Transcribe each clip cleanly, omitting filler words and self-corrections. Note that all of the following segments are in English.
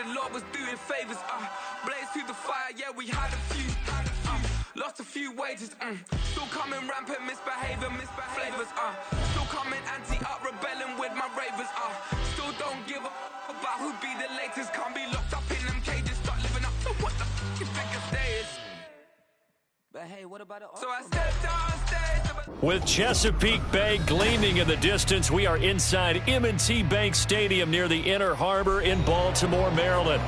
the Lord was doing favors. Blaze through the fire, yeah, we had a few. Lost a few wages, still coming rampant, misbehaving, flavors, still coming anti-up, rebelling with my ravers, still don't give a about who be the latest, can't be locked up in them cages, start living up to what the you think a day is. But hey, what about it? So I stepped on stage. With Chesapeake Bay gleaming in the distance, we are inside M&T Bank Stadium near the Inner Harbor in Baltimore, Maryland.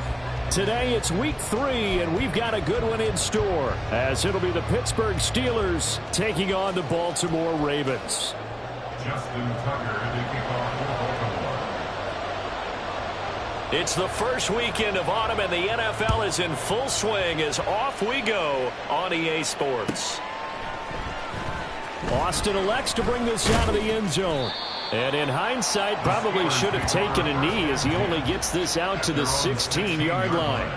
Today it's week 3, and we've got a good one in store, as it'll be the Pittsburgh Steelers taking on the Baltimore Ravens. Justin Tucker taking on Baltimore. It's the first weekend of autumn, and the NFL is in full swing as off we go on EA Sports. Austin elects to bring this out of the end zone. And in hindsight, probably should have taken a knee as he only gets this out to the 16-yard line.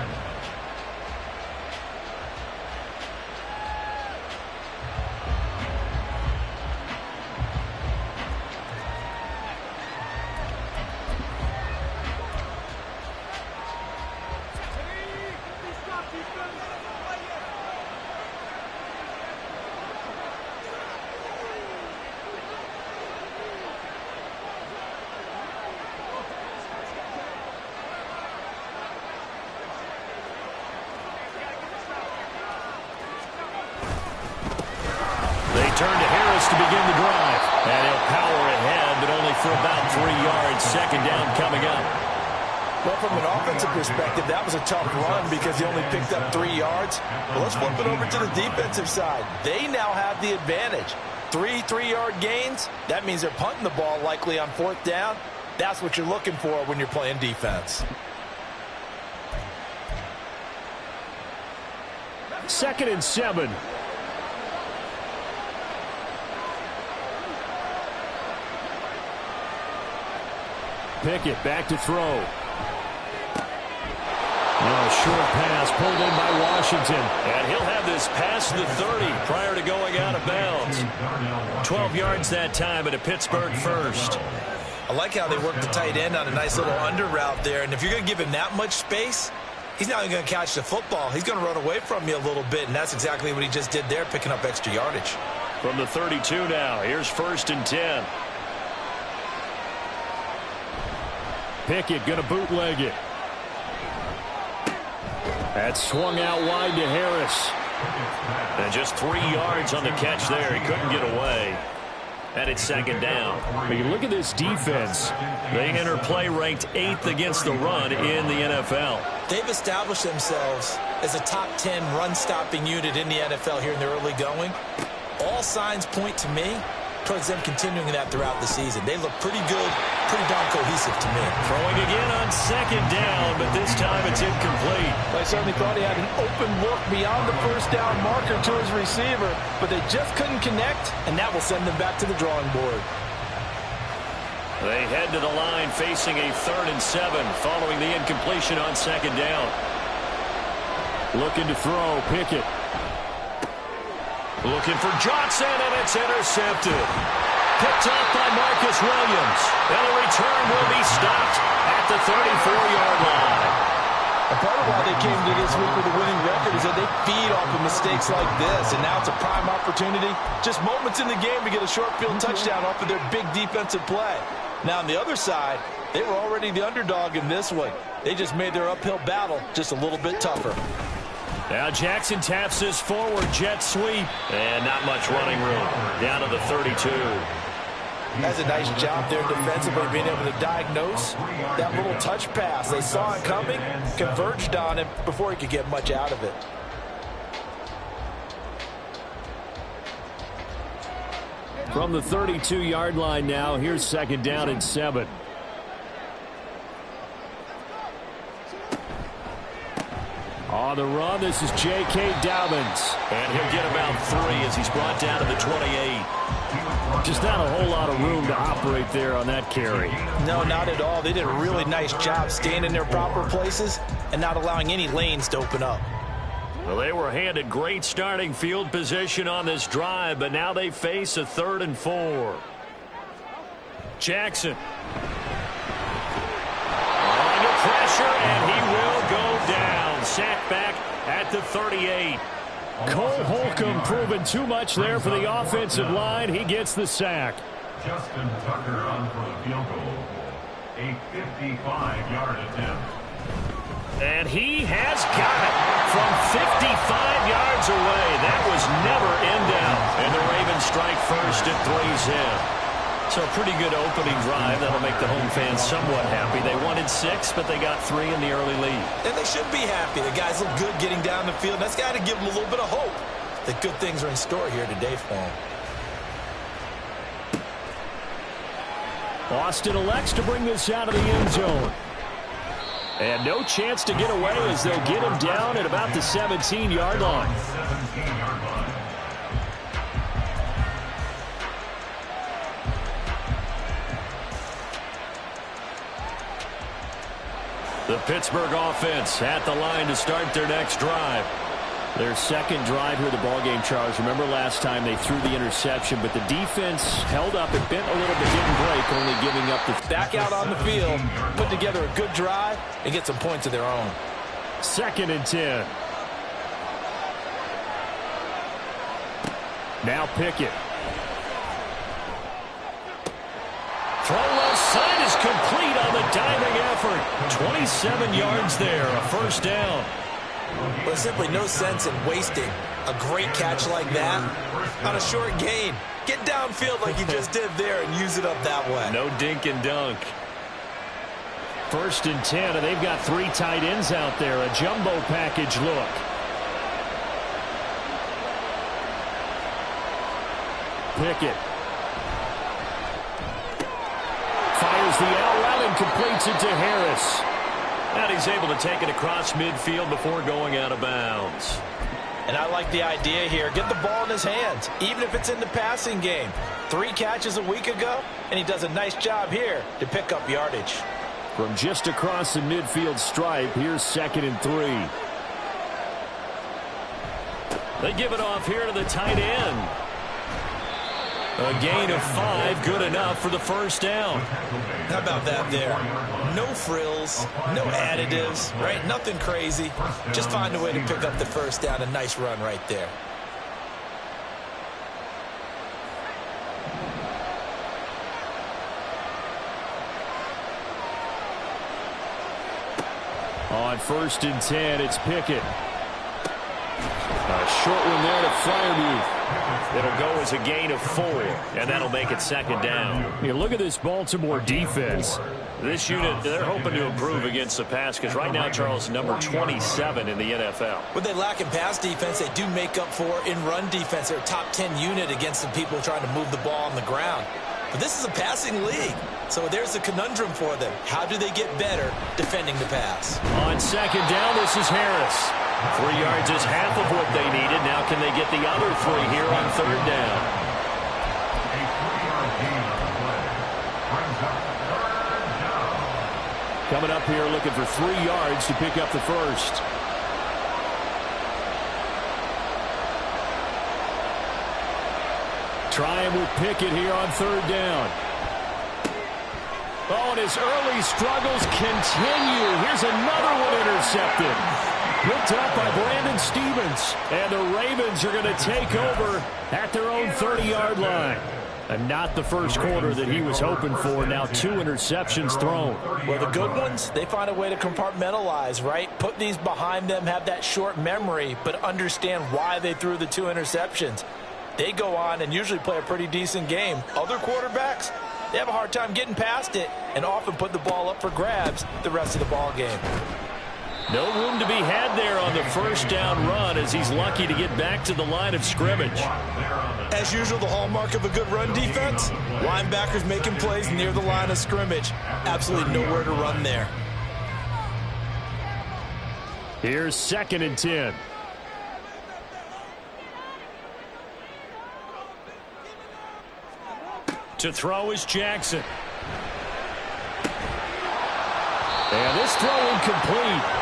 Turn to Harris to begin the drive. And he'll power ahead, but only for about 3 yards. Second down coming up. Well, from an offensive perspective, that was a tough run because he only picked up 3 yards. But let's flip it over to the defensive side. They now have the advantage. 3 3-yard gains. That means they're punting the ball likely on 4th down. That's what you're looking for when you're playing defense. 2nd and 7. Pickett back to throw. A short pass pulled in by Washington. And he'll have this past the 30 prior to going out of bounds. 12 yards that time, and a Pittsburgh first. I like how they work the tight end on a nice little under route there. And if you're going to give him that much space, he's not even going to catch the football. He's going to run away from you a little bit, and that's exactly what he just did there, picking up extra yardage. From the 32 now, here's 1st and 10. Pickett going to bootleg it. That's swung out wide to Harris. And just 3 yards on the catch there. He couldn't get away. And it's 2nd down. But you look at this defense. They enter play ranked 8th against the run in the NFL. They've established themselves as a top 10 run-stopping unit in the NFL here in the early going. All signs point to me towards them continuing that throughout the season. They look pretty good, pretty darn cohesive to me. Throwing again on 2nd down, but this time it's incomplete. I certainly thought he had an open look beyond the 1st down marker to his receiver, but they just couldn't connect, and that will send them back to the drawing board. They head to the line facing a 3rd and 7 following the incompletion on 2nd down. Looking to throw, Pickett. Looking for Johnson, and it's intercepted. Picked up by Marcus Williams. And the return will be stopped at the 34-yard line. And part of why they came to this week with a winning record is that they feed off of mistakes like this, and now it's a prime opportunity. Just moments in the game to get a short field touchdown off of their big defensive play. Now, on the other side, they were already the underdog in this one. They just made their uphill battle just a little bit tougher. Now Jackson taps this forward jet sweep. And not much running room. Down to the 32. That's a nice job there defensively, being able to diagnose that little touch pass. They saw it coming, converged on it before he could get much out of it. From the 32-yard line now, here's 2nd down and 7. On the run, this is J.K. Dobbins. And he'll get about 3 as he's brought down to the 28. Just not a whole lot of room to operate there on that carry. No, not at all. They did a really nice job staying in their proper places and not allowing any lanes to open up. Well, they were handed great starting field position on this drive, but now they face a 3rd and 4. Jackson. Under pressure, and he will back at the 38. Cole Holcomb proving too much there for the offensive line. He gets the sack. Justin Tucker on for the field goal. A 55-yard attempt. And he has got it from 55 yards away. That was never in down. And the Ravens strike first at 3's in. So a pretty good opening drive. That'll make the home fans somewhat happy. They wanted 6, but they got 3 in the early lead. And they should be happy. The guys look good getting down the field. That's got to give them a little bit of hope that good things are in store here today for them. Austin elects to bring this out of the end zone. And no chance to get away as they'll get him down at about the 17-yard line. 17-yard line. The Pittsburgh offense at the line to start their next drive. Their second drive here of the ballgame, Charles. Remember last time they threw the interception, but the defense held up. It bent a little bit, didn't break, only giving up the... Back out on the field, put together a good drive, and get some points of their own. 2nd and 10. Now Pickett. Throw left side is complete on the diving effort. 27 yards there, a first down. There's simply no sense in wasting a great catch like that on a short gain. Get downfield like you just did there and use it up that way. No dink and dunk. 1st and 10, and they've got 3 tight ends out there. A jumbo package look. Pickett. Fires the out route and completes it to Harris. And he's able to take it across midfield before going out of bounds. And I like the idea here. Get the ball in his hands, even if it's in the passing game. 3 catches a week ago, and he does a nice job here to pick up yardage. From just across the midfield stripe, here's 2nd and 3. They give it off here to the tight end. A gain of 5, good enough for the first down. How about that there? No frills, no additives, right? Nothing crazy. Just find a way to pick up the first down. A nice run right there. On 1st and 10, it's Pickett. A short one there to Freiermuth. It'll go as a gain of 4, and that'll make it 2nd down. Hey, look at this Baltimore defense. This unit, they're hoping to improve against the pass because right now, Charles, number 27 in the NFL. When they lack in pass defense, they do make up for in run defense. They're a top 10 unit against the people trying to move the ball on the ground. But this is a passing league, so there's a conundrum for them. How do they get better defending the pass? On 2nd down, this is Harris. 3 yards is half of what they needed. Now can they get the other 3 here on 3rd down? A 3-yard gain on the play. Brings up 3rd down. Coming up here looking for 3 yards to pick up the first. Trying with Pickett here on 3rd down. Oh, and his early struggles continue. Here's another one intercepted. Picked up by Brandon Stevens. And the Ravens are going to take over at their own 30-yard line. And not the first quarter that he was hoping for. Now 2 interceptions thrown. Well, the good ones, they find a way to compartmentalize, right? Put these behind them, have that short memory, but understand why they threw the 2 interceptions. They go on and usually play a pretty decent game. Other quarterbacks, they have a hard time getting past it and often put the ball up for grabs the rest of the ball game. No room to be had there on the first down run as he's lucky to get back to the line of scrimmage. As usual, the hallmark of a good run defense, linebackers making plays near the line of scrimmage. Absolutely nowhere to run there. Here's 2nd and 10. To throw is Jackson. And this throw incomplete.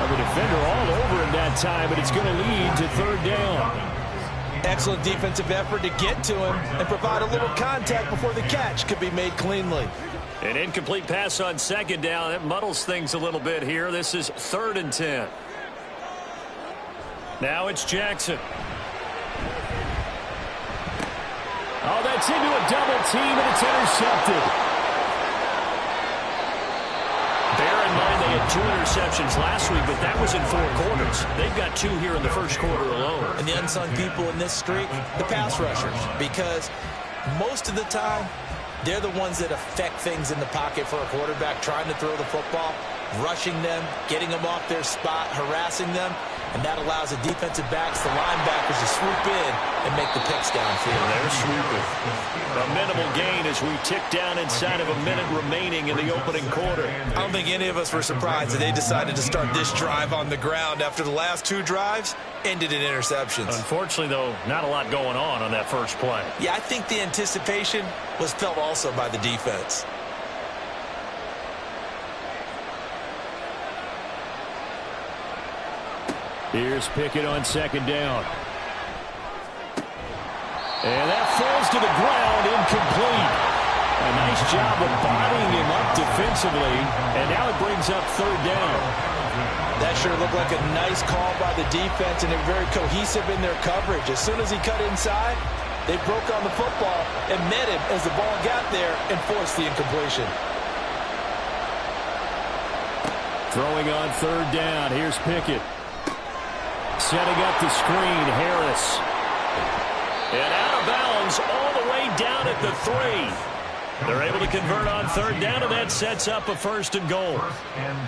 The defender all over him that time, but it's going to lead to 3rd down. Excellent defensive effort to get to him and provide a little contact before the catch could be made cleanly. An incomplete pass on 2nd down. That muddles things a little bit here. This is 3rd and 10. Now it's Jackson. Oh, that's into a double team, and it's intercepted. Bear in mind they had 2 interceptions last week, but that was in 4 quarters. They've got 2 here in the first quarter alone. And the unsung people in this streak, the pass rushers, because most of the time, they're the ones that affect things in the pocket for a quarterback, trying to throw the football, rushing them, getting them off their spot, harassing them, and that allows the defensive backs, the linebackers, to swoop in and make the picks downfield. They're swooping. A minimal gain as we tick down inside of a minute remaining in the opening quarter. I don't think any of us were surprised that they decided to start this drive on the ground after the last 2 drives ended in interceptions. Unfortunately, though, not a lot going on that first play. Yeah, I think the anticipation was felt also by the defense. Here's Pickett on second down. And that falls to the ground, incomplete. A nice job of bodying him up defensively, and now it brings up third down. That sure looked like a nice call by the defense, and they're very cohesive in their coverage. As soon as he cut inside, they broke on the football and met him as the ball got there and forced the incompletion. Throwing on third down, here's Pickett. Setting up the screen, Harris. And out of bounds all the way down at the 3. They're able to convert on third down, and that sets up a first and goal.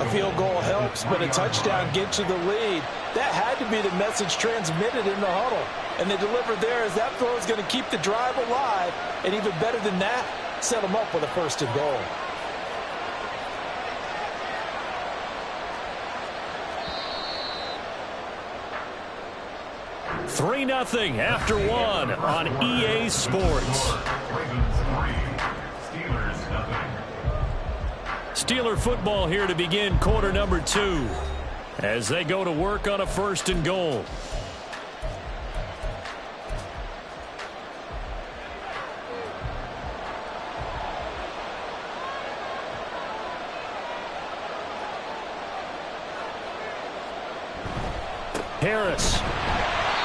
A field goal helps, but a touchdown gets you the lead. That had to be the message transmitted in the huddle. And they delivered there as that throw is going to keep the drive alive. And even better than that, set them up with a first and goal. Three 3-0 after 1 on EA Sports. Steeler football here to begin quarter number 2 as they go to work on a first and goal. Harris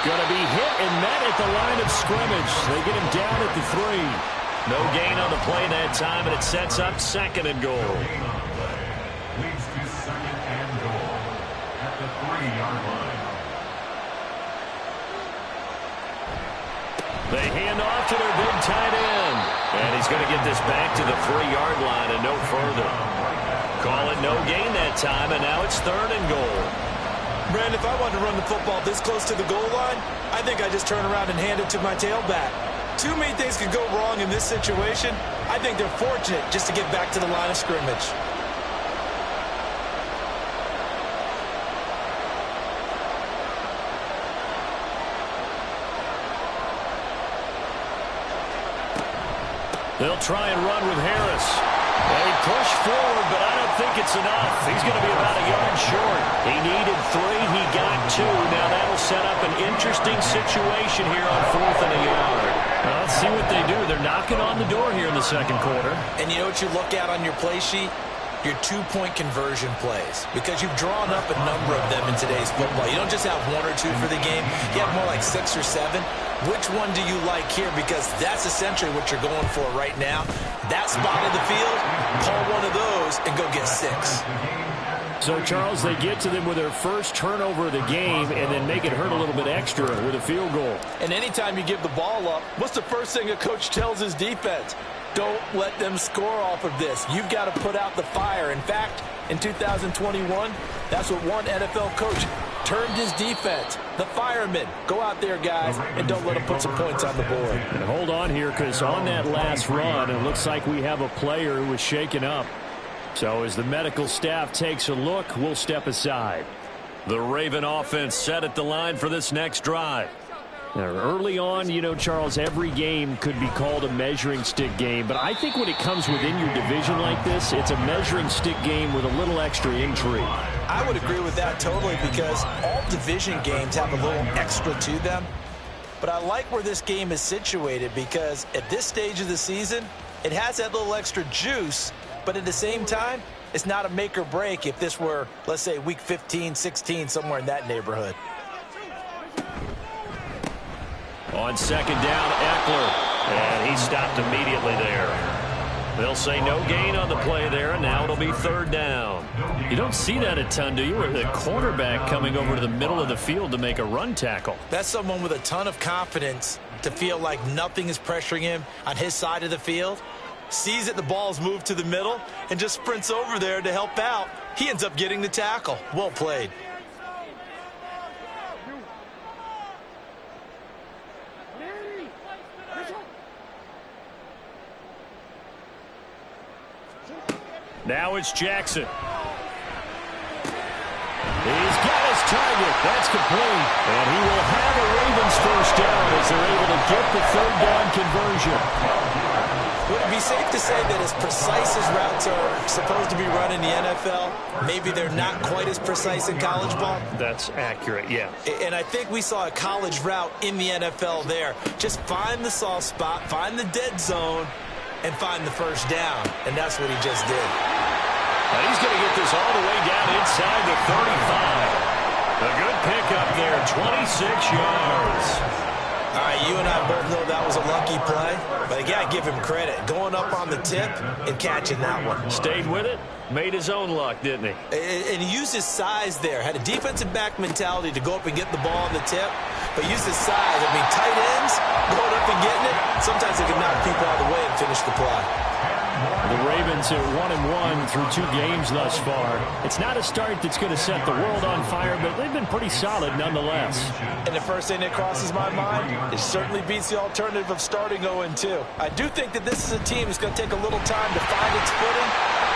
going to be hit and met at the line of scrimmage. They get him down at the 3. No gain on the play that time, and it sets up second and goal. Leads to second and goal at the 3-yard line. They hand off to their big tight end. And he's going to get this back to the 3-yard line and no further. Call it no gain that time, and now it's third and goal. Brandon, if I wanted to run the football this close to the goal line, I think I just turn around and hand it to my tailback. Too many things could go wrong in this situation. I think they're fortunate just to get back to the line of scrimmage. They'll try and run with Harris. They push forward, but I don't think it's enough. He's going to be about a yard short. He needed 3. He got 2. Now that'll set up an interesting situation here on 4th and a yard. Well, let's see what they do. They're knocking on the door here in the second quarter. And you know what you look at on your play sheet? Your 2-point conversion plays, because you've drawn up a number of them in today's football. You don't just have 1 or 2 for the game. You have more like 6 or 7. Which one do you like here? Because that's essentially what you're going for right now. That spot in the field, call one of those and go get 6. So, Charles, they get to them with their first turnover of the game and then make it hurt a little bit extra with a field goal. And anytime you give the ball up, what's the first thing a coach tells his defense? Don't let them score off of this. You've got to put out the fire. In fact, in 2021, that's what one NFL coach termed his defense. The firemen. Go out there, guys, and don't let them put some points on the board. And hold on here, because on that last run, it looks like we have a player who was shaken up. So as the medical staff takes a look, we'll step aside. The Raven offense set at the line for this next drive. Now, early on, you know, Charles, every game could be called a measuring stick game. But I think when it comes within your division like this, it's a measuring stick game with a little extra intrigue. I would agree with that totally, because all division games have a little extra to them. But I like where this game is situated, because at this stage of the season, it has that little extra juice. But at the same time, it's not a make or break if this were, let's say, week 15, 16, somewhere in that neighborhood. On second down, Eckler. And he stopped immediately there. They'll say no gain on the play there, and now it'll be third down. You don't see that a ton, do you? Where the cornerback coming over to the middle of the field to make a run tackle. That's someone with a ton of confidence to feel like nothing is pressuring him on his side of the field. Sees that the ball's moved to the middle and just sprints over there to help out. He ends up getting the tackle. Well played. Now it's Jackson. He's got his target. That's complete. And he will have a Ravens first down as they're able to get the third down conversion. Would it be safe to say that as precise as routes are supposed to be run in the NFL, maybe they're not quite as precise in college ball? That's accurate, yeah. And I think we saw a college route in the NFL there. Just find the soft spot, find the dead zone, and find the first down. And that's what he just did. And he's going to get this all the way down inside the 35. A good pickup there, 26 yards. All right, you and I both know that was a lucky play. But again, I give him credit. Going up on the tip and catching that one. Stayed with it, made his own luck, didn't he? And he used his size there. Had a defensive back mentality to go up and get the ball on the tip. But used his size. I mean, tight ends going up and getting it. Sometimes they can knock people out of the way and finish the play. The Ravens are 1-1 through 2 games thus far. It's not a start that's going to set the world on fire, but they've been pretty solid nonetheless. And the first thing that crosses my mind, it certainly beats the alternative of starting 0-2. I do think that this is a team that's going to take a little time to find its footing.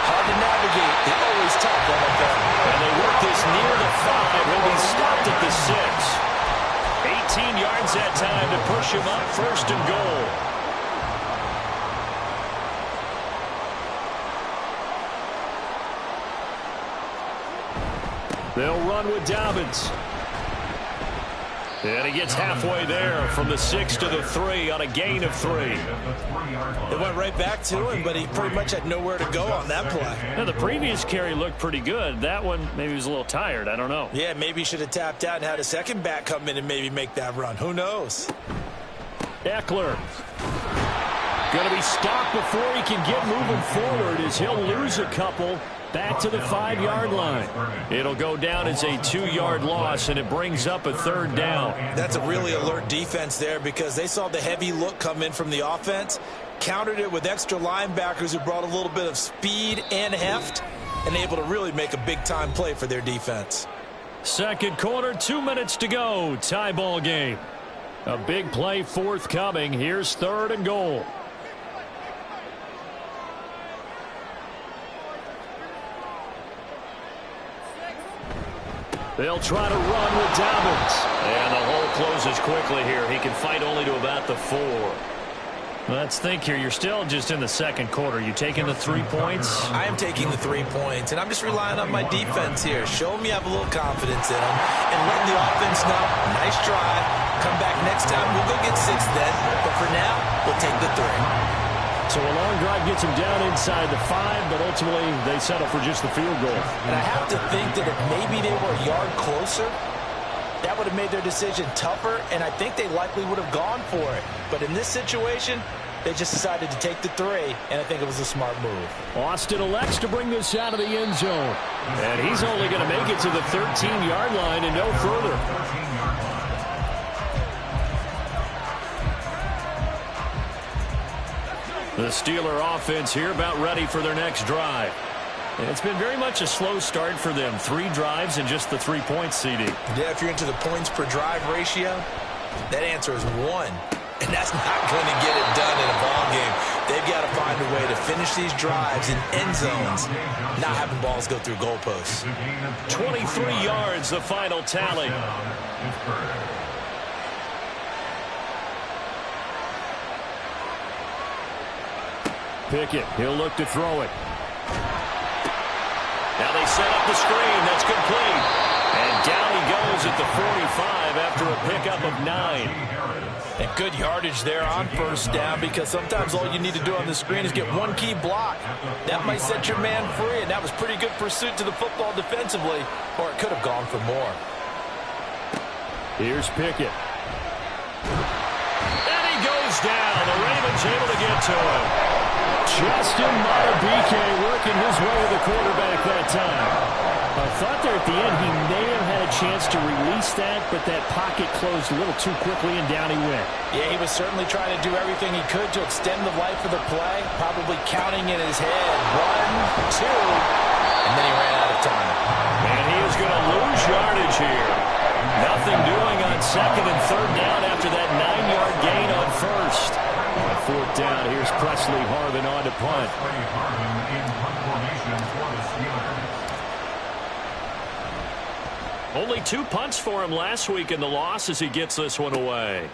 Hard to navigate. They're always tough on the back. And they work this near the 5. He'll be stopped at the 6. 18 yards that time to push him up, first and goal. They'll run with Dobbins. And he gets halfway there from the 6 to the 3 on a gain of 3. It went right back to him, but he pretty much had nowhere to go on that play. Now, the previous carry looked pretty good. That one, maybe he was a little tired. I don't know. Yeah, maybe he should have tapped out and had a second back come in and maybe make that run. Who knows? Eckler. Going to be stopped before he can get moving forward as he'll lose a couple. Back to the 5-yard line. It'll go down as a 2-yard loss, and it brings up a third down. That's a really alert defense there because they saw the heavy look come in from the offense, countered it with extra linebackers who brought a little bit of speed and heft, and able to really make a big-time play for their defense. Second quarter, 2 minutes to go. Tie ball game. A big play forthcoming. Here's third and goal. They'll try to run with Dobbins. And the hole closes quickly here. He can fight only to about the 4. Let's think here. You're still just in the second quarter. You taking the 3 points? I am taking the 3 points, and I'm just relying on my defense here. Show me I have a little confidence in them, and letting the offense know, nice drive. Come back next time. We'll go get 6 then. But for now, we'll take the 3. So a long drive gets him down inside the 5, but ultimately they settle for just the field goal. And I have to think that if maybe they were a yard closer, that would have made their decision tougher, and I think they likely would have gone for it. But in this situation, they just decided to take the 3, and I think it was a smart move. Austin elects to bring this out of the end zone. And he's only going to make it to the 13-yard line and no further. The Steeler offense here about ready for their next drive. And it's been very much a slow start for them. 3 drives and just the 3 points, CD. Yeah, if you're into the points per drive ratio, that answer is 1. And that's not going to get it done in a ball game. They've got to find a way to finish these drives in end zones, not having balls go through goalposts. 23 yards, the final tally. Pickett, he'll look to throw it. Now they set up the screen. That's complete. And down he goes at the 45 after a pickup of 9. And good yardage there on first down because sometimes all you need to do on the screen is get one key block. That might set your man free, and that was pretty good pursuit to the football defensively, or it could have gone for more. Here's Pickett. goes down. The Ravens able to get to him. Justin Madubuike working his way to the quarterback that time. I thought there at the end he may have had a chance to release that, but that pocket closed a little too quickly, and down he went. Yeah, he was certainly trying to do everything he could to extend the life of the play, probably counting in his head 1, 2, and then he ran out of time. And he is going to lose yardage here. Nothing doing on second and third down after that 9-yard gain on first. On fourth down, here's Presley Harvin on to punt. Presley Harvin in punt formation for the Steelers. Only 2 punts for him last week in the loss as he gets this one away.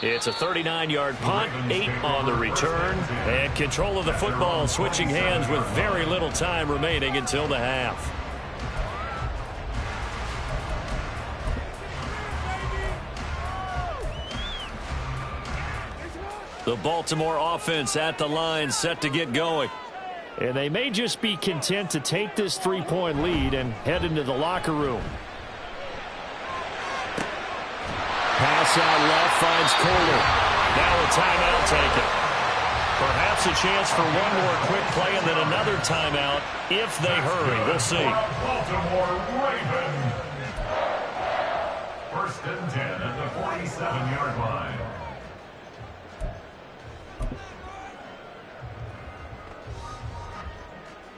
It's a 39-yard punt, 8 on the return, and control of the football switching hands with very little time remaining until the half. The Baltimore offense at the line, set to get going. And they may just be content to take this 3-point lead and head into the locker room. Pass out left, finds Kohler. Now a timeout taken. Perhaps a chance for one more quick play and then another timeout if they hurry. We'll see. Baltimore Ravens. 1st and 10 at the 47-yard line.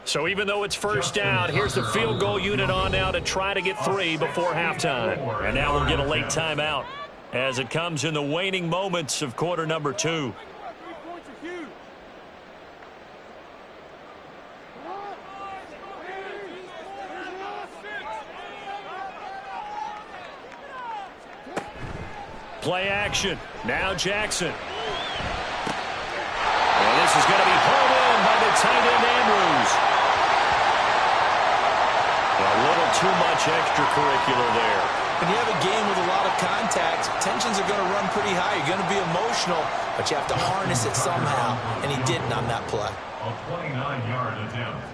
So even though it's first down, here's the field goal unit on now to try to get 3 before halftime. And now we'll get a late timeout as it comes in the waning moments of quarter number 2. Play action. Now Jackson. And this is going to be hauled in by the tight end Andrews. A little too much extracurricular there. When you have a game with a lot of contact, tensions are going to run pretty high. You're going to be emotional, but you have to harness it somehow, and he didn't on that play. A 29-yard attempt.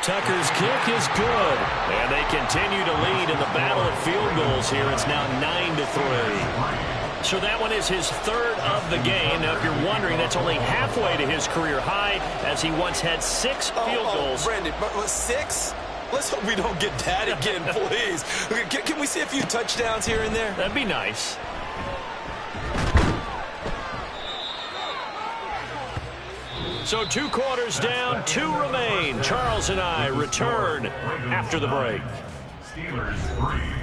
Tucker's kick is good, and they continue to lead in the battle of field goals here. It's now 9-3. So that one is his 3rd of the game. Now, if you're wondering, that's only halfway to his career high, as he once had 6 field goals. Brandon, but 6? Let's hope we don't get that again, please. Can we see a few touchdowns here and there? That'd be nice. So 2 quarters down, 2 remain. Charles and I return after the break. Steelers 3.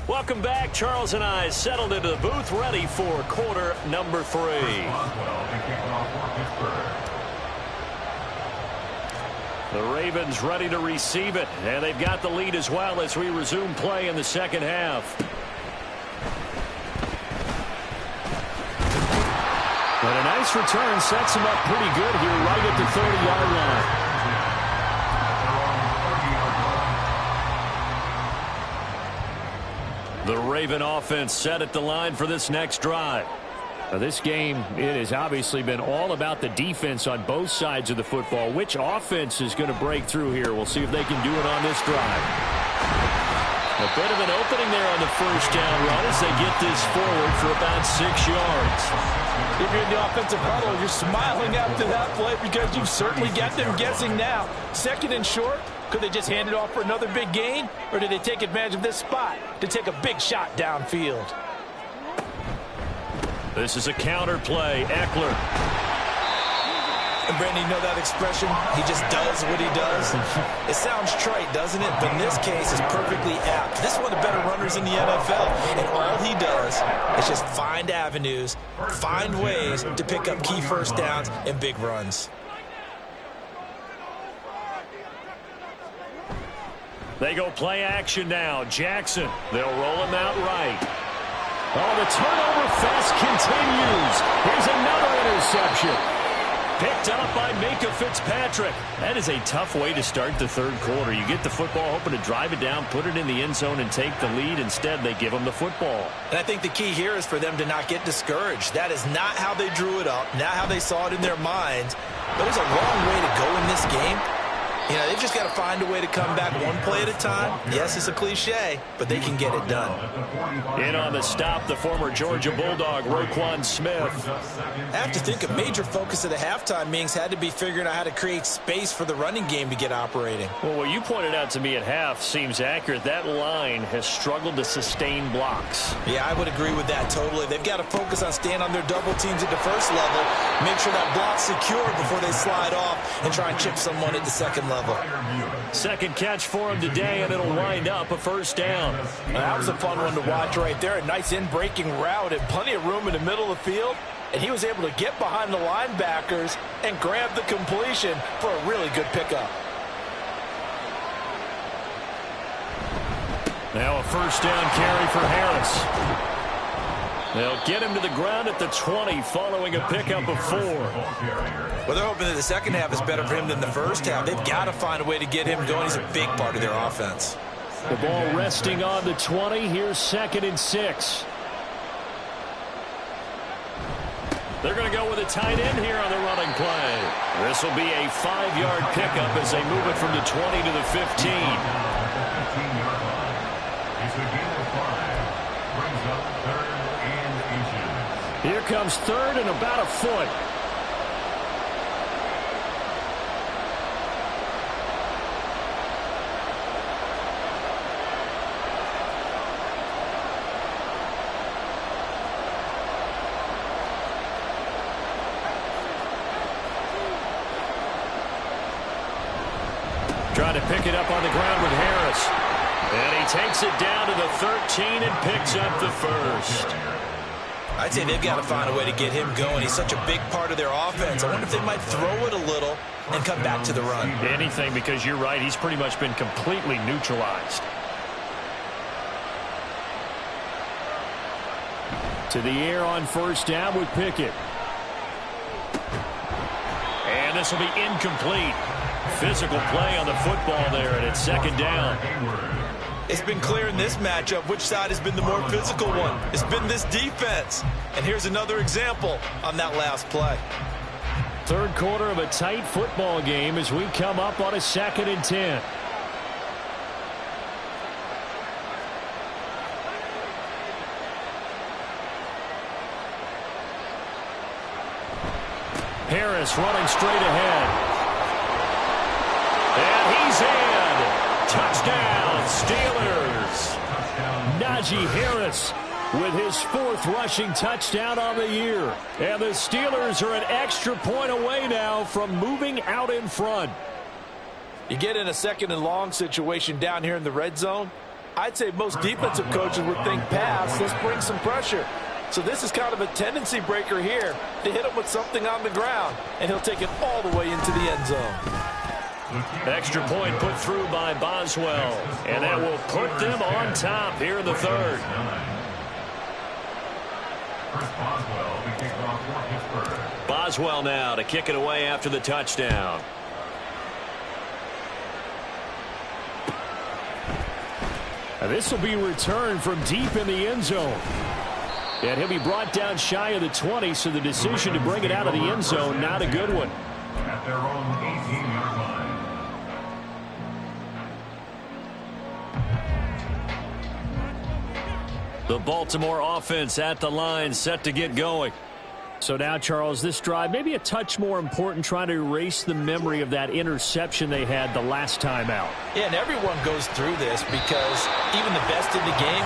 Welcome back. Charles and I settled into the booth, ready for quarter number 3. The Ravens ready to receive it, and they've got the lead as well as we resume play in the second half. But a nice return sets him up pretty good here right at the 30-yard line. The Raven offense set at the line for this next drive. Now this game, it has obviously been all about the defense on both sides of the football. Which offense is going to break through here? We'll see if they can do it on this drive. A bit of an opening there on the first down run as they get this forward for about 6 yards. If you're in the offensive huddle, you're smiling after that play because you've certainly got them guessing now. 2nd and short. Could they just hand it off for another big gain? Or did they take advantage of this spot to take a big shot downfield? This is a counter play. Eckler. And Brandon, you know that expression? He just does what he does. It sounds trite, doesn't it? But in this case, it's perfectly apt. This is one of the better runners in the NFL. And all he does is just find avenues, find ways to pick up key first downs and big runs. They go play action now. Jackson. They'll roll him out right. Oh, the turnover fest continues. Here's another interception. Picked up by Minkah Fitzpatrick. That is a tough way to start the third quarter. You get the football, hoping to drive it down, put it in the end zone, and take the lead. Instead, they give them the football. And I think the key here is for them to not get discouraged. That is not how they drew it up, not how they saw it in their minds. But there's a long way to go in this game. You know, they've just got to find a way to come back one play at a time. Yes, it's a cliche, but they can get it done. In on the stop, the former Georgia Bulldog, Roquan Smith. I have to think a major focus of the halftime meetings had to be figuring out how to create space for the running game to get operating. Well, what you pointed out to me at half seems accurate. That line has struggled to sustain blocks. Yeah, I would agree with that totally. They've got to focus on staying on their double teams at the first level, make sure that block's secure before they slide off and try and chip someone at the second level. Second catch for him today, and it'll wind up a first down. That was a fun one to watch right there. A nice in-breaking route and plenty of room in the middle of the field. And he was able to get behind the linebackers and grab the completion for a really good pickup. Now a first down carry for Harris. They'll get him to the ground at the 20 following a pickup of 4. Well, they're hoping that the second half is better for him than the first half. They've got to find a way to get him going. He's a big part of their offense. The ball resting on the 20. Here's 2nd and 6. They're going to go with a tight end here on the running play. This will be a 5-yard pickup as they move it from the 20 to the 15. It's a gain of 5. Brings up 3rd and inches. Here comes 3rd and about a foot. Trying to pick it up on the ground with Harris. And he takes it down to the 13 and picks up the first. I'd say they've got to find a way to get him going. He's such a big part of their offense. I wonder if they might throw it a little and come back to the run. Anything, because you're right. He's pretty much been completely neutralized. To the air on first down with Pickett. And this will be incomplete. Physical play on the football there, and it's 2nd down. It's been clear in this matchup which side has been the more physical one. It's been this defense. And here's another example on that last play. Third quarter of a tight football game as we come up on a 2nd and 10. Harris running straight ahead. And he's in. Touchdown, Steelers. Najee Harris with his 4th rushing touchdown on the year. And the Steelers are an extra point away now from moving out in front. You get in a 2nd and long situation down here in the red zone. I'd say most defensive coaches would think pass. Let's bring some pressure. So this is kind of a tendency breaker here to hit him with something on the ground. And he'll take it all the way into the end zone. Extra point put through by Boswell. And that will put them on top here in the 3rd. Boswell now to kick it away after the touchdown. And this will be returned from deep in the end zone. And he'll be brought down shy of the 20, so the decision to bring it out of the end zone, not a good one. At their own 18-yard line. The Baltimore offense at the line, set to get going. So now, Charles, this drive maybe a touch more important, trying to erase the memory of that interception they had the last time out. Yeah, and everyone goes through this because even the best in the game,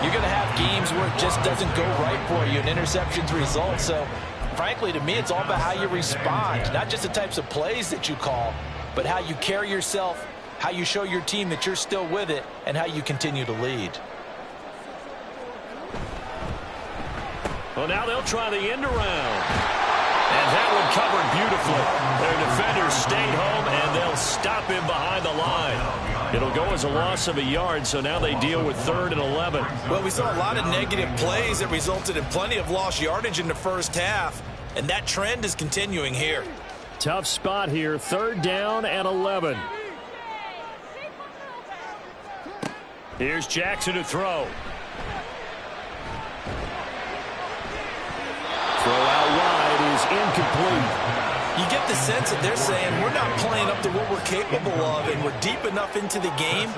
you're going to have games where it just doesn't go right for you, and interceptions result. So, frankly, to me, it's all about how you respond, not just the types of plays that you call, but how you carry yourself, how you show your team that you're still with it, and how you continue to lead. Well, now they'll try the end around. And that one covered beautifully. Their defenders stayed home, and they'll stop him behind the line. It'll go as a loss of a yard, so now they deal with 3rd and 11. Well, we saw a lot of negative plays that resulted in plenty of lost yardage in the first half. and that trend is continuing here. Tough spot here, 3rd down and 11. Here's Jackson to throw. Throw out wide is incomplete. You get the sense that they're saying we're not playing up to what we're capable of, and we're deep enough into the game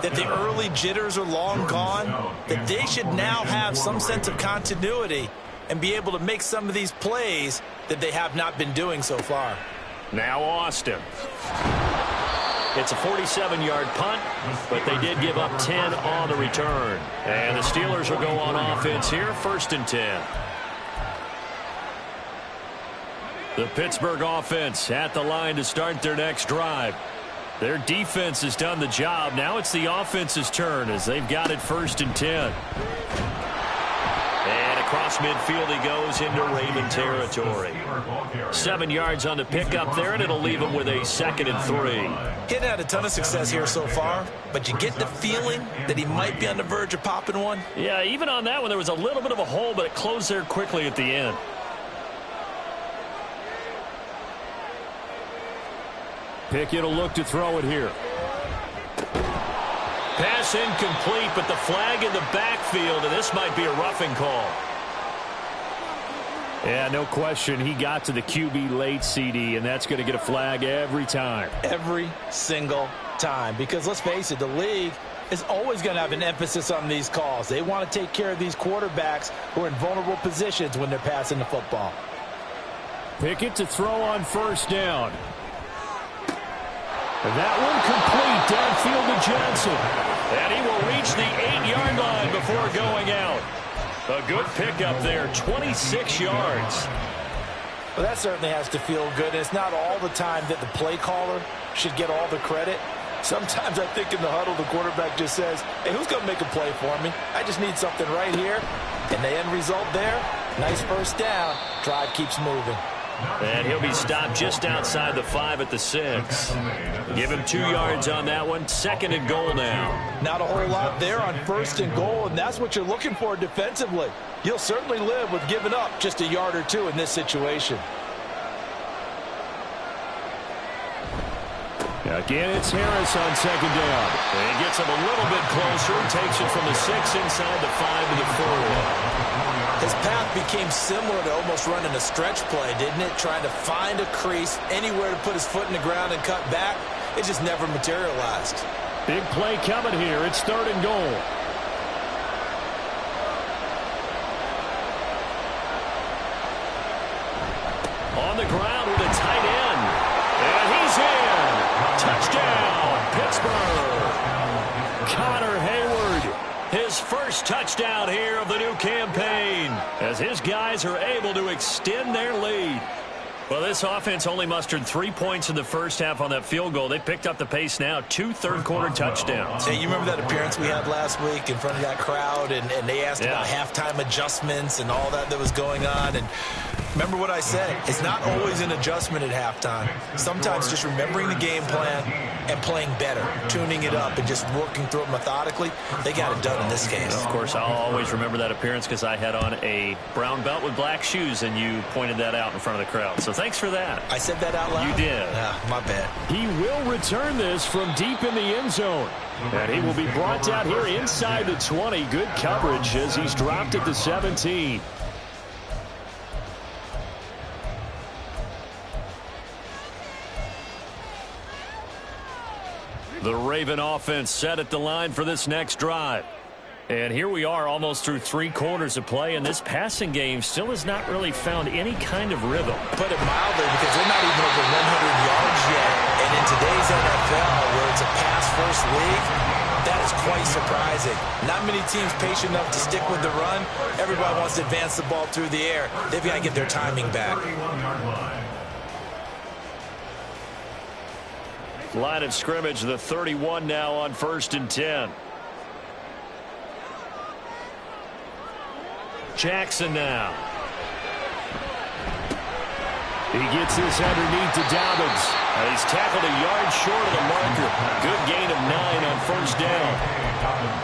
that the early jitters are long gone, that they should now have some sense of continuity and be able to make some of these plays that they have not been doing so far. Now Austin. It's a 47-yard punt, but they did give up 10 on the return. And the Steelers will go on offense here, 1st and 10. The Pittsburgh offense at the line to start their next drive. Their defense has done the job. Now it's the offense's turn as they've got it 1st and 10. And across midfield he goes into Raven territory. 7 yards on the pickup there, and it'll leave him with a 2nd and 3. He hadn't had a ton of success here so far, but you get the feeling that he might be on the verge of popping one. Yeah, even on that one there was a little bit of a hole, but it closed there quickly at the end. Pickett will look to throw it here. Pass incomplete, but the flag in the backfield, and this might be a roughing call. Yeah, no question. He got to the QB late, CD, and that's going to get a flag every time. Every single time. Because let's face it, the league is always going to have an emphasis on these calls. They want to take care of these quarterbacks who are in vulnerable positions when they're passing the football. Pickett to throw on 1st down. And that one complete downfield to Johnson. And he will reach the 8-yard line before going out. A good pickup there, 26 yards. Well, that certainly has to feel good. And it's not all the time that the play caller should get all the credit. Sometimes I think in the huddle, the quarterback just says, hey, who's going to make a play for me? I just need something right here. And the end result there, nice 1st down. Drive keeps moving. And he'll be stopped just outside the 5 at the 6. Give him 2 yards on that one. 2nd and goal now. Not a whole lot there on 1st and goal, and that's what you're looking for defensively. You'll certainly live with giving up just a yard or 2 in this situation. Again, it's Harris on 2nd down. And he gets him a little bit closer. Takes it from the 6 inside the 5 to the 4. His path became similar to almost running a stretch play, didn't it? Trying to find a crease, anywhere to put his foot in the ground and cut back. It just never materialized. Big play coming here. It's 3rd and goal. On the ground with a tight end. And he's in. Touchdown, Pittsburgh. Connor Hayward. His 1st touchdown here of the new campaign as his guys are able to extend their lead. Well, this offense only mustered 3 points in the 1st half on that field goal. They picked up the pace now, 2 third-quarter touchdowns. Hey, you remember that appearance we had last week in front of that crowd, and they asked about halftime adjustments and all that was going on, and remember what I said. It's not always an adjustment at halftime. Sometimes just remembering the game plan and playing better, tuning it up and just working through it methodically. They got it done in this case. Of course, I'll always remember that appearance because I had on a brown belt with black shoes, and you pointed that out in front of the crowd. So thanks for that. I said that out loud? You did. My bad. He will return this from deep in the end zone. And he will be brought down here inside the 20. Good coverage as he's dropped at the 17. The Raven offense set at the line for this next drive. And here we are almost through 3 quarters of play, and this passing game still has not really found any kind of rhythm. Put it mildly, because they're not even over 100 yards yet. And in today's NFL, where it's a pass-first league, that is quite surprising. Not many teams patient enough to stick with the run. Everybody wants to advance the ball through the air. They've got to get their timing back. Line of scrimmage, the 31 now on 1st and 10. Jackson now. He gets this underneath to Dobbins. And he's tackled a yard short of the marker. Good gain of 9 on 1st down.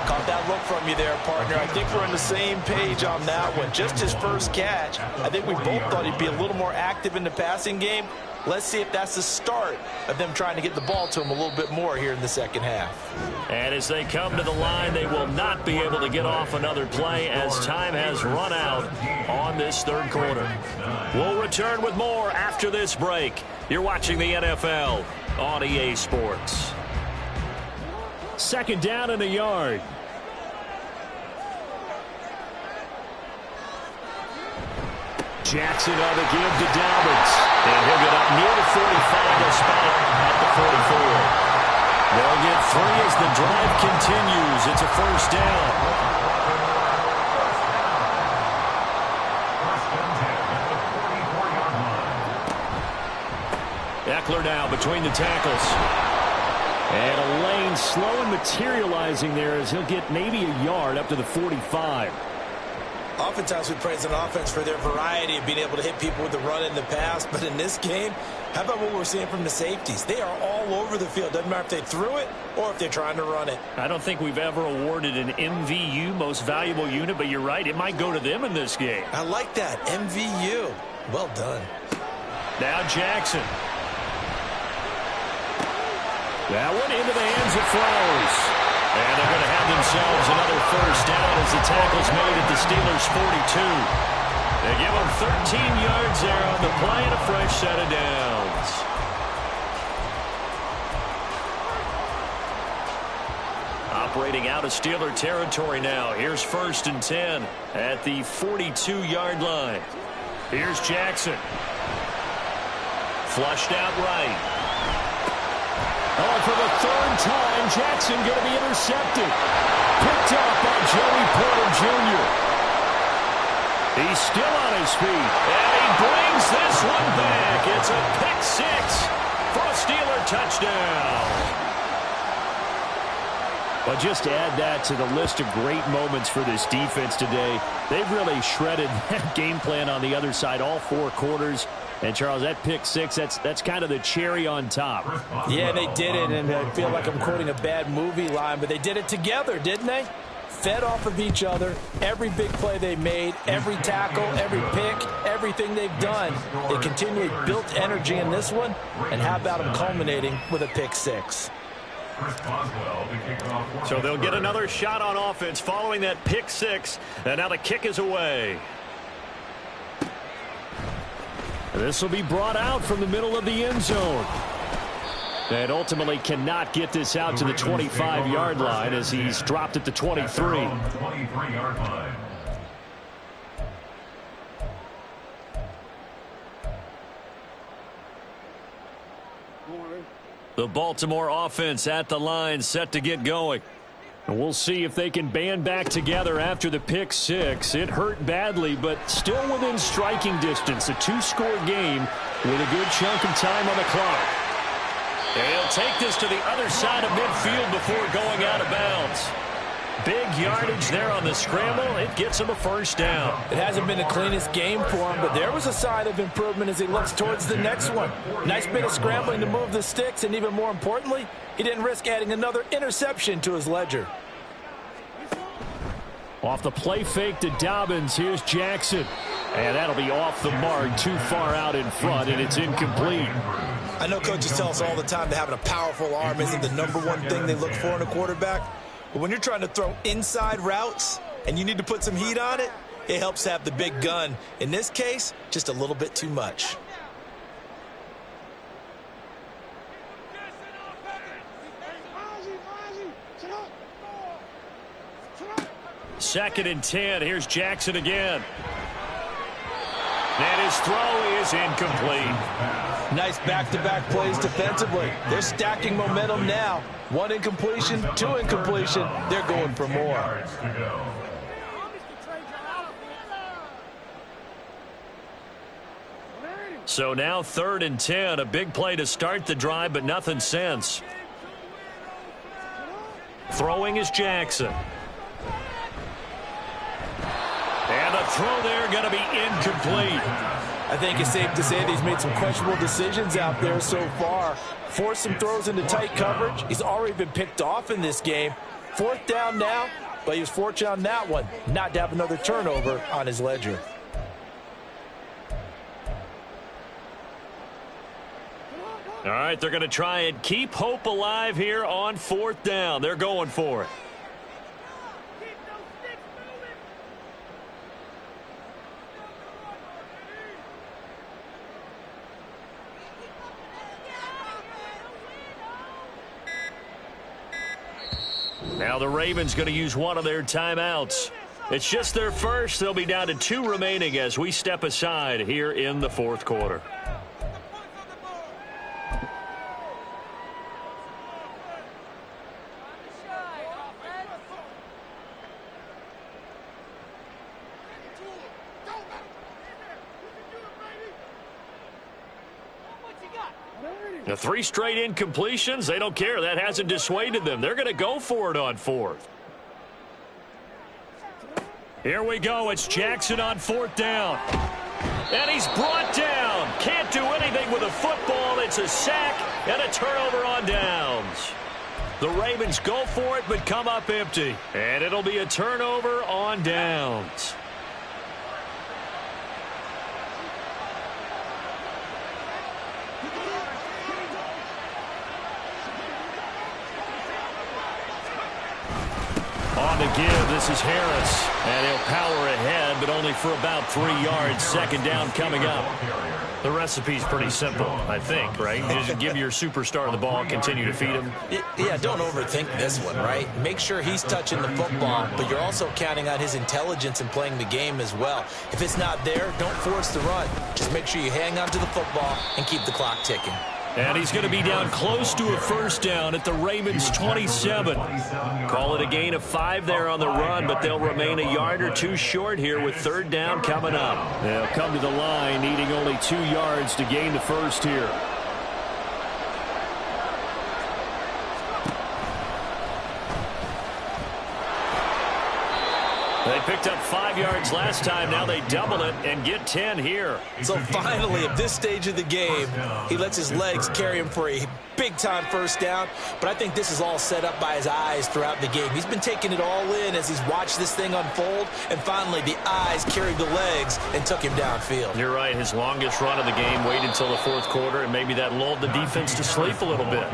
Caught that look from you there, partner. I think we're on the same page on that one. Just his first catch. I think we both thought he'd be a little more active in the passing game. Let's see if that's the start of them trying to get the ball to him a little bit more here in the second half. And as they come to the line, they will not be able to get off another play as time has run out on this third quarter. We'll return with more after this break. You're watching the NFL on EA Sports. Second down and a yard. Jackson on the give to Dobbins. And he'll get up near the 45 to spot at the 44. They'll get 3 as the drive continues. It's a first down. Eckler now between the tackles. And a lane slow and materializing there as he'll get maybe a yard up to the 45. Oftentimes we praise an offense for their variety of being able to hit people with the run in the pass. But in this game, how about what we're seeing from the safeties? They are all over the field. Doesn't matter if they threw it or if they're trying to run it. I don't think we've ever awarded an MVU, most valuable unit, but you're right. It might go to them in this game. I like that. MVU. Well done. Now Jackson. That one into the hands of Flowers. And they're going to have themselves another first down as the tackle's made at the Steelers' 42. They give them 13 yards there on the play and a fresh set of downs. Operating out of Steeler territory now. Here's 1st and 10 at the 42-yard line. Here's Jackson. Flushed out right. Oh, for the third time, Jackson going to be intercepted. Picked up by Joey Porter Jr. He's still on his feet. And he brings this one back. It's a pick 6 for a Steeler touchdown. But just to add that to the list of great moments for this defense today, they've really shredded that game plan on the other side all 4 quarters. And, Charles, that pick 6, that's kind of the cherry on top. Yeah, they did it, and I feel like I'm quoting a bad movie line, but they did it together, didn't they? Fed off of each other, every big play they made, every tackle, every pick, everything they've done. They continually built energy in this one, and how about them culminating with a pick 6? So they'll get another shot on offense following that pick 6, and now the kick is away. This will be brought out from the middle of the end zone. And ultimately cannot get this out to the 25-yard line as he's dropped at the 23. The Baltimore offense at the line, set to get going. And we'll see if they can band back together after the pick 6. It hurt badly, but still within striking distance. A 2-score game with a good chunk of time on the clock. And he'll take this to the other side of midfield before going out of bounds. Big yardage there on the scramble. It gets him a first down. It hasn't been the cleanest game for him, but there was a sign of improvement as he looks towards the next one. Nice bit of scrambling to move the sticks, and even more importantly, he didn't risk adding another interception to his ledger. Off the play fake to Dobbins, here's Jackson. And that'll be off the mark, too far out in front, and it's incomplete. I know coaches tell us all the time that having a powerful arm isn't the #1 thing they look for in a quarterback. But when you're trying to throw inside routes and you need to put some heat on it, it helps have the big gun. In this case, just a little bit too much. Second and 10. Here's Jackson again. And his throw is incomplete. Nice back-to-back plays defensively. They're stacking momentum now. 1 incompletion, 2 incompletion. They're going for more. So now 3rd and 10. A big play to start the drive, but nothing since. Throwing is Jackson. And a throw there going to be incomplete. I think it's safe to say that he's made some questionable decisions out there so far. Forced some throws into tight coverage. He's already been picked off in this game. 4th down now. but he was fortunate on that one not to have another turnover on his ledger. All right, they're going to try and keep hope alive here on 4th down. They're going for it. Now the Ravens going to use one of their timeouts. It's just their first. They'll be down to 2 remaining as we step aside here in the 4th quarter. The 3 straight incompletions, they don't care. That hasn't dissuaded them. They're going to go for it on 4th. Here we go. It's Jackson on 4th down. And he's brought down. Can't do anything with a football. It's a sack and a turnover on downs. The Ravens go for it but come up empty. And it'll be a turnover on downs. On the give, this is Harris. And he'll power ahead, but only for about 3 yards. 2nd down coming up. The recipe's pretty simple, I think, right? You just give your superstar the ball, continue to feed him. Yeah, don't overthink this one, right? Make sure he's touching the football, but you're also counting on his intelligence in playing the game as well. If it's not there, don't force the run. Just make sure you hang on to the football and keep the clock ticking. And he's going to be down close to a 1st down at the Ravens' 27. Call it a gain of 5 there on the run, but they'll remain a yard or 2 short here with 3rd down coming up. They'll come to the line needing only 2 yards to gain the 1st here. They picked up 5 yards last time. Now they double it and get 10 here. So finally, at this stage of the game, he lets his legs carry him for a big-time 1st down. But I think this is all set up by his eyes throughout the game. He's been taking it all in as he's watched this thing unfold. And finally, the eyes carried the legs and took him downfield. You're right. His longest run of the game waited until the 4th quarter, and maybe that lulled the defense to sleep a little bit.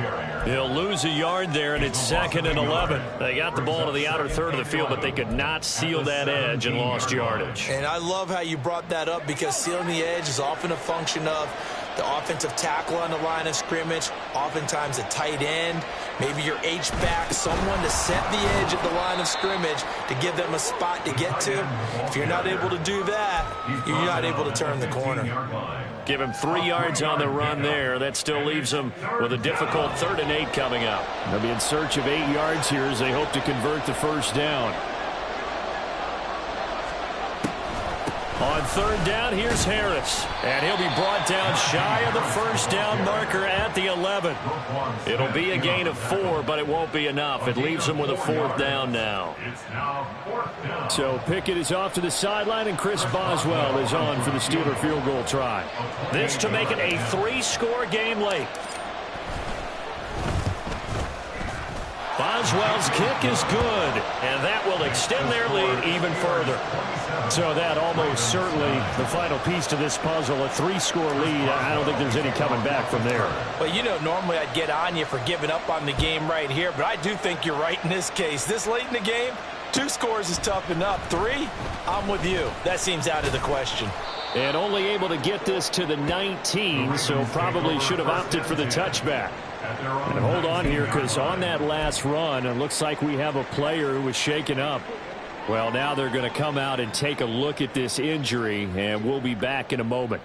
They'll lose a yard there, and it's 2nd and 11. They got the ball to the outer third of the field, but they could not seal that edge and lost yardage. And I love how you brought that up, because sealing the edge is often a function of the offensive tackle on the line of scrimmage, oftentimes a tight end, maybe your H-back, someone to set the edge at the line of scrimmage to give them a spot to get to. If you're not able to do that, you're not able to turn the corner. Give him 3 yards on the run there. That still leaves them with a difficult 3rd and 8 coming up. They'll be in search of 8 yards here as they hope to convert the 1st down. On 3rd down, here's Harris. And he'll be brought down shy of the 1st down marker at the 11. It'll be a gain of 4, but it won't be enough. It leaves them with a 4th down now. So Pickett is off to the sideline, and Chris Boswell is on for the Steeler field goal try. This to make it a 3-score game late. Boswell's kick is good, and that will extend their lead even further. So that almost certainly the final piece to this puzzle, a 3-score lead. I don't think there's any coming back from there. Well, you know, normally I'd get on you for giving up on the game right here, but I do think you're right in this case. This late in the game, 2 scores is tough enough. 3, I'm with you. That seems out of the question. And only able to get this to the 19, so probably should have opted for the touchback. And hold on here, because on that last run, it looks like we have a player who was shaken up. Well, now they're going to come out and take a look at this injury, and we'll be back in a moment.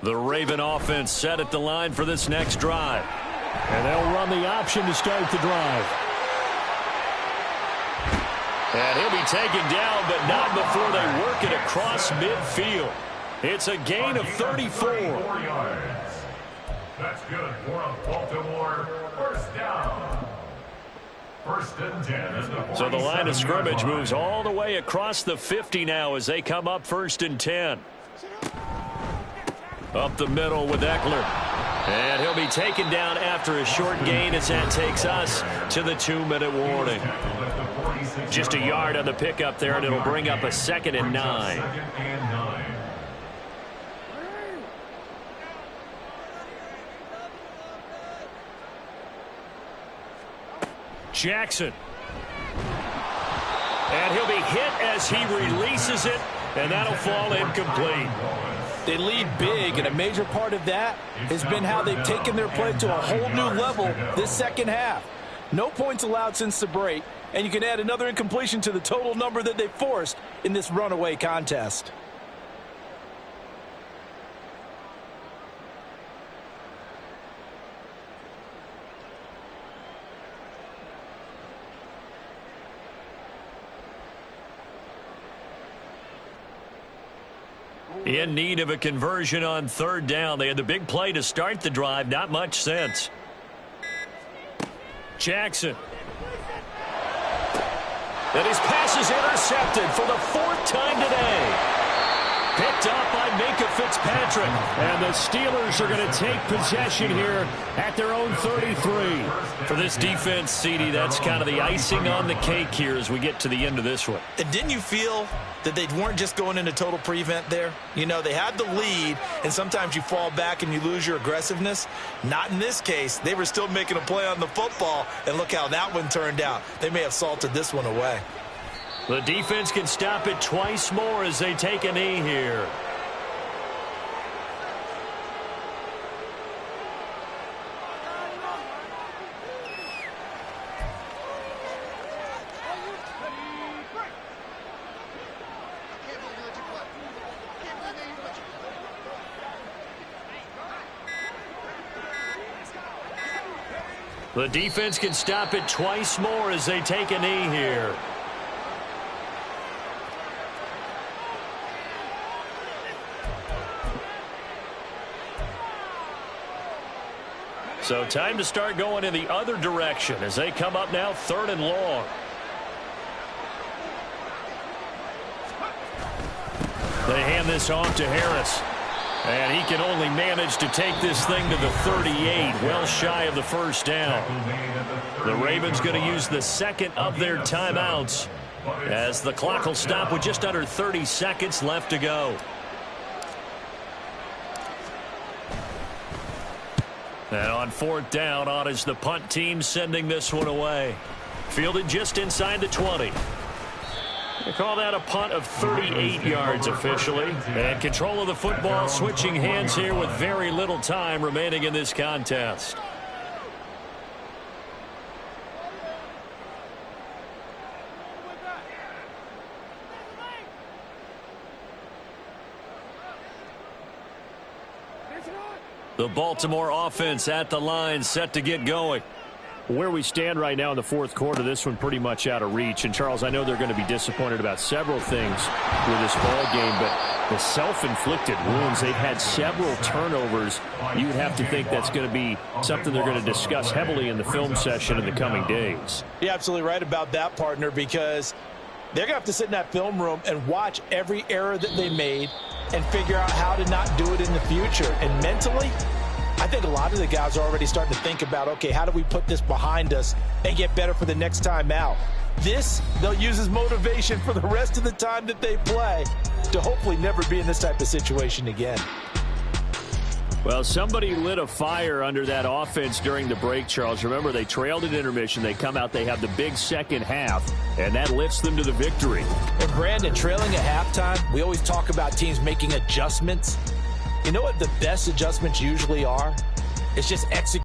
The Raven offense set at the line for this next drive. And they'll run the option to start the drive. And he'll be taken down, but not before they work it across midfield. It's a gain of 34. 4 yards. That's good for a Baltimore 1st down. 1st and 10. So the line of scrimmage moves all the way across the 50 now as they come up 1st and 10. Up the middle with Eckler. And he'll be taken down after a short gain as that takes us to the 2-minute warning. Just a yard on the pickup there, and it'll bring up a 2nd and 9. Jackson. And he'll be hit as he releases it, and that'll fall incomplete. They lead big, and a major part of that has been how they've taken their play to a whole new level this second half. No points allowed since the break, and you can add another incompletion to the total number that they forced in this runaway contest. In need of a conversion on 3rd down. They had the big play to start the drive. Not much sense. Jackson. And his pass is intercepted for the 4th time today. Picked up by Minkah Fitzpatrick. And the Steelers are going to take possession here at their own 33. For this defense, CD, that's kind of the icing on the cake here as we get to the end of this one. And didn't you feel that they weren't just going into total prevent there? You know, they had the lead, and sometimes you fall back and you lose your aggressiveness. Not in this case. They were still making a play on the football, and look how that one turned out. They may have salted this one away. The defense can stop it twice more as they take a knee here. The defense can stop it twice more as they take a knee here. So time to start going in the other direction as they come up now 3rd and long. They hand this off to Harris. And he can only manage to take this thing to the 38, well shy of the 1st down. The Ravens going to use the 2nd of their timeouts as the clock will stop with just under 30 seconds left to go. And on 4th down, on is the punt team sending this one away. Fielded just inside the 20. They call that a punt of 38 yards officially. And control of the football switching hands here with very little time remaining in this contest. The Baltimore offense at the line, set to get going. Where we stand right now in the 4th quarter, this one pretty much out of reach. And, Charles, I know they're going to be disappointed about several things with this ball game, but the self-inflicted wounds, they've had several turnovers. You would have to think that's going to be something they're going to discuss heavily in the film session in the coming days. You're absolutely right about that, partner, because they're going to have to sit in that film room and watch every error that they made and figure out how to not do it in the future. And mentally, I think a lot of the guys are already starting to think about, okay, how do we put this behind us and get better for the next time out? This, they'll use as motivation for the rest of the time that they play to hopefully never be in this type of situation again. Well, somebody lit a fire under that offense during the break, Charles. Remember, they trailed at intermission. They come out, they have the big second half, and that lifts them to the victory. And, Brandon, trailing at halftime, we always talk about teams making adjustments. You know what the best adjustments usually are? It's just executing.